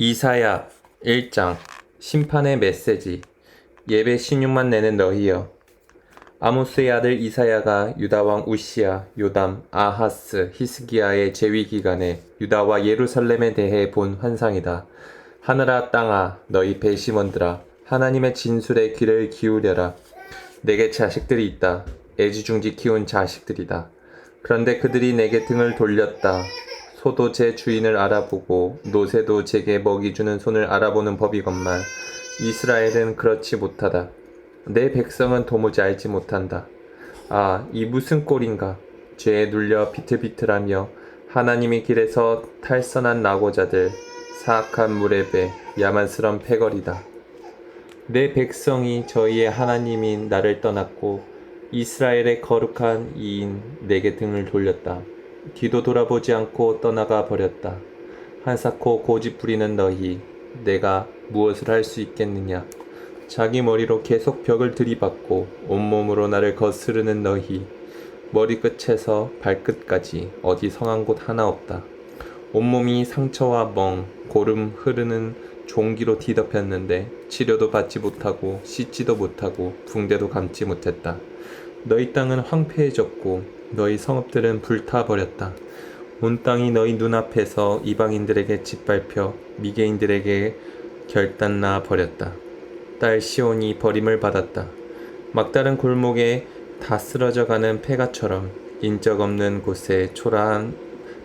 이사야 1장 심판의 메시지. 예배 신용만 내는 너희여. 아모스의 아들 이사야가 유다 왕 우시야, 요담, 아하스, 히스기야의 재위 기간에 유다와 예루살렘에 대해 본 환상이다. 하늘아 땅아 너희 배심원들아 하나님의 진술에 귀를 기울여라. 내게 자식들이 있다. 애지중지 키운 자식들이다. 그런데 그들이 내게 등을 돌렸다. 소도 제 주인을 알아보고 노새도 제게 먹이 주는 손을 알아보는 법이건만 이스라엘은 그렇지 못하다. 내 백성은 도무지 알지 못한다. 아, 이 무슨 꼴인가. 죄에 눌려 비틀비틀하며 하나님의 길에서 탈선한 낙오자들, 사악한 물의 배, 야만스런 패거리다. 내 백성이 저희의 하나님인 나를 떠났고 이스라엘의 거룩한 이인 내게 등을 돌렸다. 뒤도 돌아보지 않고 떠나가 버렸다. 한사코 고집 부리는 너희, 내가 무엇을 할 수 있겠느냐. 자기 머리로 계속 벽을 들이받고 온몸으로 나를 거스르는 너희, 머리끝에서 발끝까지 어디 성한 곳 하나 없다. 온몸이 상처와 멍, 고름 흐르는 종기로 뒤덮였는데 치료도 받지 못하고 씻지도 못하고 붕대도 감지 못했다. 너희 땅은 황폐해졌고 너희 성읍들은 불타버렸다. 온 땅이 너희 눈앞에서 이방인들에게 짓밟혀 미개인들에게 결단나 버렸다. 딸 시온이 버림을 받았다. 막다른 골목에 다 쓰러져가는 폐가처럼, 인적 없는 곳에 초라한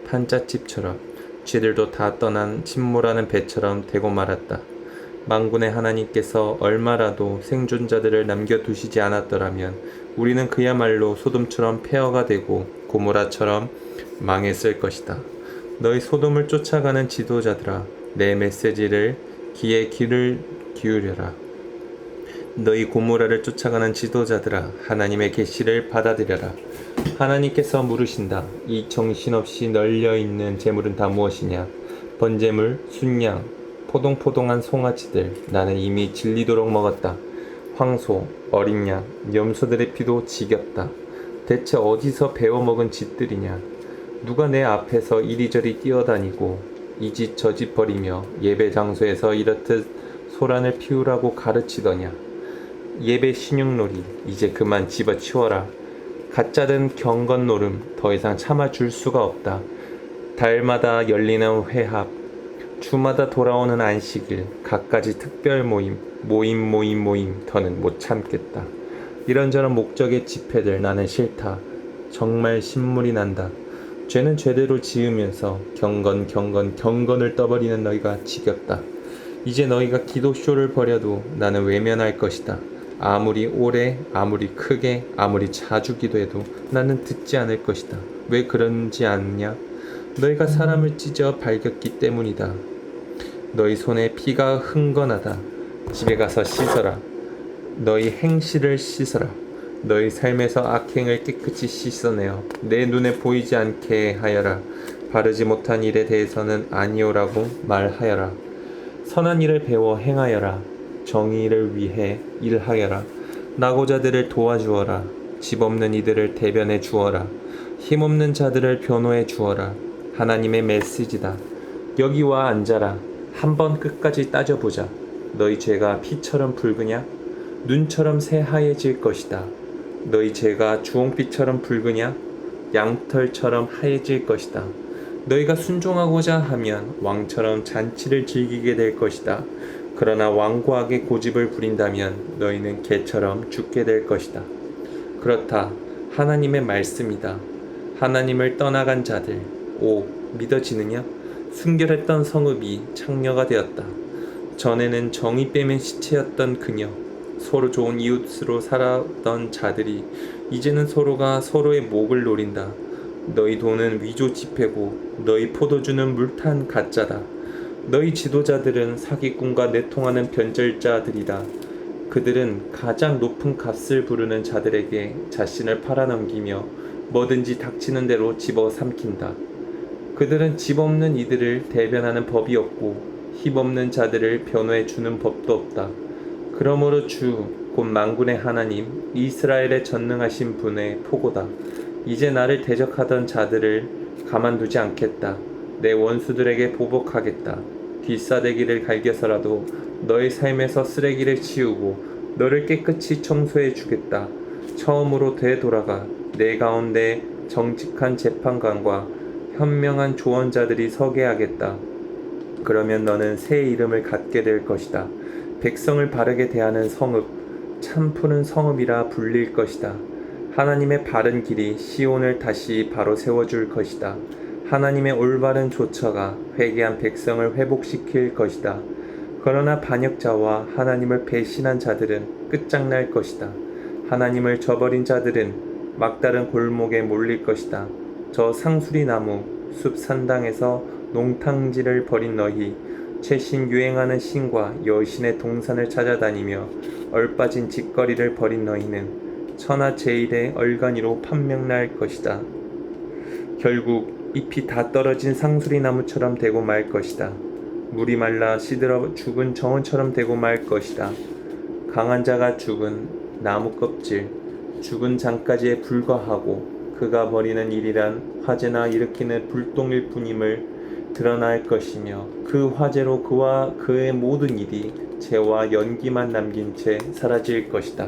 판잣집처럼, 쥐들도 다 떠난 침몰하는 배처럼 되고 말았다. 만군의 하나님께서 얼마라도 생존자들을 남겨두시지 않았더라면 우리는 그야말로 소돔처럼 폐허가 되고 고모라처럼 망했을 것이다. 너희 소돔을 쫓아가는 지도자들아, 내 메시지를 귀를 기울여라. 너희 고모라를 쫓아가는 지도자들아, 하나님의 계시를 받아들여라. 하나님께서 물으신다. 이 정신없이 널려있는 재물은 다 무엇이냐? 번제물, 순양, 포동포동한 송아지들, 나는 이미 질리도록 먹었다. 황소, 어린 양, 염소들의 피도 지겹다. 대체 어디서 배워먹은 짓들이냐? 누가 내 앞에서 이리저리 뛰어다니고 이 짓 저 짓 버리며 예배 장소에서 이렇듯 소란을 피우라고 가르치더냐? 예배 신용놀이 이제 그만 집어치워라. 가짜든 경건노름 더 이상 참아줄 수가 없다. 달마다 열리는 회합, 주마다 돌아오는 안식일, 갖가지 특별 모임, 더는 못 참겠다. 이런저런 목적의 집회들 나는 싫다. 정말 신물이 난다. 죄는 죄대로 지으면서 경건을 떠버리는 너희가 지겹다. 이제 너희가 기도쇼를 벌여도 나는 외면할 것이다. 아무리 오래, 아무리 크게, 아무리 자주 기도해도 나는 듣지 않을 것이다. 왜 그런지 아느냐? 너희가 사람을 찢어 발겼기 때문이다. 너희 손에 피가 흥건하다. 집에 가서 씻어라. 너희 행실을 씻어라. 너희 삶에서 악행을 깨끗이 씻어내어 내 눈에 보이지 않게 하여라. 바르지 못한 일에 대해서는 아니오라고 말하여라. 선한 일을 배워 행하여라. 정의를 위해 일하여라. 낙오자들을 도와주어라. 집 없는 이들을 대변해 주어라. 힘없는 자들을 변호해 주어라. 하나님의 메시지다. 여기 와 앉아라. 한번 끝까지 따져보자. 너희 죄가 피처럼 붉으냐? 눈처럼 새하얘질 것이다. 너희 죄가 주홍빛처럼 붉으냐? 양털처럼 하얘질 것이다. 너희가 순종하고자 하면 왕처럼 잔치를 즐기게 될 것이다. 그러나 완고하게 고집을 부린다면 너희는 개처럼 죽게 될 것이다. 그렇다. 하나님의 말씀이다. 하나님을 떠나간 자들, 오, 믿어지느냐? 순결했던 성읍이 창녀가 되었다. 전에는 정이 빼면 시체였던 그녀, 서로 좋은 이웃으로 살았던 자들이 이제는 서로가 서로의 목을 노린다. 너희 돈은 위조 지폐고 너희 포도주는 물탄 가짜다. 너희 지도자들은 사기꾼과 내통하는 변절자들이다. 그들은 가장 높은 값을 부르는 자들에게 자신을 팔아넘기며 뭐든지 닥치는 대로 집어삼킨다. 그들은 집 없는 이들을 대변하는 법이 없고 힘없는 자들을 변호해 주는 법도 없다. 그러므로 주, 곧 만군의 하나님, 이스라엘의 전능하신 분의 포고다. 이제 나를 대적하던 자들을 가만두지 않겠다. 내 원수들에게 보복하겠다. 뒷사대기를 갈겨서라도 너의 삶에서 쓰레기를 치우고 너를 깨끗이 청소해 주겠다. 처음으로 되돌아가 내 가운데 정직한 재판관과 현명한 조언자들이 서게 하겠다. 그러면 너는 새 이름을 갖게 될 것이다. 백성을 바르게 대하는 성읍, 참 푸른 성읍이라 불릴 것이다. 하나님의 바른 길이 시온을 다시 바로 세워줄 것이다. 하나님의 올바른 조처가 회개한 백성을 회복시킬 것이다. 그러나 반역자와 하나님을 배신한 자들은 끝장날 것이다. 하나님을 저버린 자들은 막다른 골목에 몰릴 것이다. 저 상수리 나무 숲 산당에서 농탕질을 벌인 너희, 최신 유행하는 신과 여신의 동산을 찾아다니며 얼빠진 짓거리를 벌인 너희는 천하 제일의 얼간이로 판명날 것이다. 결국 잎이 다 떨어진 상수리 나무처럼 되고 말 것이다. 물이 말라 시들어 죽은 정원처럼 되고 말 것이다. 강한 자가 죽은 나무 껍질, 죽은 장까지에 불과하고 그가 벌이는 일이란 화재나 일으키는 불똥일 뿐임을 드러날 것이며 그 화재로 그와 그의 모든 일이 재와 연기만 남긴 채 사라질 것이다.